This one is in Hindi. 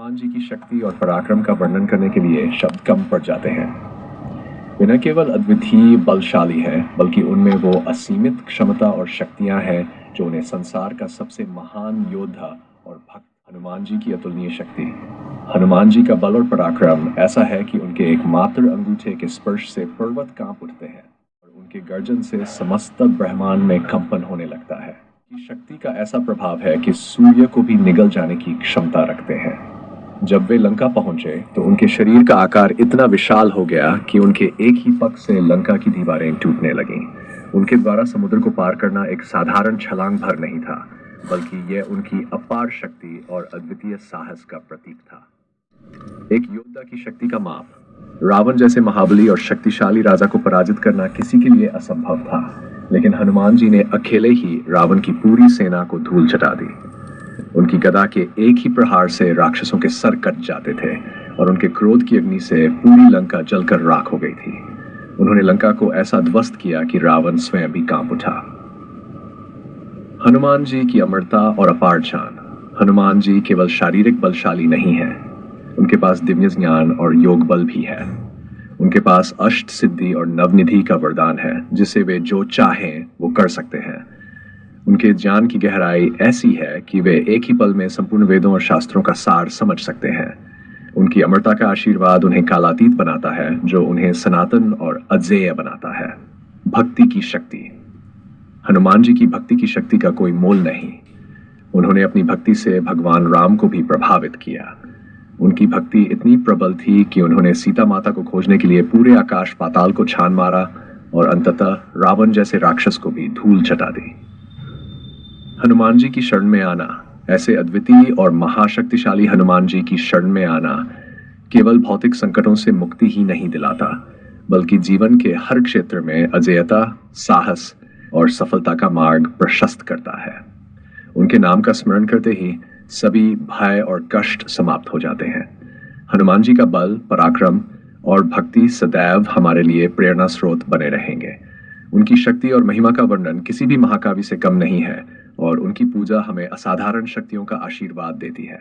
हनुमान जी की शक्ति और पराक्रम का वर्णन करने के लिए शब्द कम पड़ जाते हैं। वे न केवल अद्वितीय बलशाली हैं, बल्कि उनमें वो असीमित क्षमता और शक्तियां हैं जो उन्हें संसार का सबसे महान योद्धा और भक्त हनुमान जी की अतुलनीय शक्ति। हनुमान जी का बल और पराक्रम ऐसा है कि उनके एकमात्र अंगूठे के स्पर्श से पर्वत कांप उठते हैं और उनके गर्जन से समस्त ब्रह्मांड में कंपन होने लगता है। की शक्ति का ऐसा प्रभाव है कि सूर्य को भी निगल जाने की क्षमता रखते हैं। जब वे लंका पहुंचे तो उनके शरीर का आकार इतना विशाल हो गया कि उनके एक ही पग से लंका की दीवारें टूटने लगीं। उनके द्वारा समुद्र को पार करना एक साधारण छलांग भर नहीं था, बल्कि यह उनकी अपार शक्ति और अद्वितीय साहस का प्रतीक था। एक योद्धा की शक्ति का माप। रावण जैसे महाबली और शक्तिशाली राजा को पराजित करना किसी के लिए असंभव था, लेकिन हनुमान जी ने अकेले ही रावण की पूरी सेना को धूल चटा दी। उनकी गदा के एक ही प्रहार से राक्षसों के सर कट जाते थे और उनके क्रोध की अग्नि से पूरी लंका जलकर राख हो गई थी। उन्होंने लंका को ऐसा ध्वस्त किया कि रावण स्वयं भी कांप उठा। हनुमान जी की अमरता और अपार ज्ञान। हनुमान जी केवल शारीरिक बलशाली नहीं है, उनके पास दिव्य ज्ञान और योग बल भी है। उनके पास अष्ट सिद्धि और नवनिधि का वरदान है, जिसे वे जो चाहें वो कर सकते हैं। उनके ज्ञान की गहराई ऐसी है कि वे एक ही पल में संपूर्ण वेदों और शास्त्रों का सार समझ सकते हैं। उनकी अमरता का आशीर्वाद उन्हें कालातीत बनाता है, जो उन्हें सनातन और अजेय बनाता है। भक्ति की शक्ति। हनुमान जी की भक्ति की शक्ति का कोई मोल नहीं। उन्होंने अपनी भक्ति से भगवान राम को भी प्रभावित किया। उनकी भक्ति इतनी प्रबल थी कि उन्होंने सीता माता को खोजने के लिए पूरे आकाश पाताल को छान मारा और अंततः रावण जैसे राक्षस को भी धूल चटा दी। हनुमान जी की शरण में आना। ऐसे अद्वितीय और महाशक्तिशाली हनुमान जी की शरण में आना केवल भौतिक संकटों से मुक्ति ही नहीं दिलाता, बल्कि जीवन के हर क्षेत्र में अजेयता, साहस और सफलता का मार्ग प्रशस्त करता है। उनके नाम का स्मरण करते ही सभी भय और कष्ट समाप्त हो जाते हैं। हनुमान जी का बल, पराक्रम और भक्ति सदैव हमारे लिए प्रेरणा स्रोत बने रहेंगे। उनकी शक्ति और महिमा का वर्णन किसी भी महाकाव्य से कम नहीं है और उनकी पूजा हमें असाधारण शक्तियों का आशीर्वाद देती है।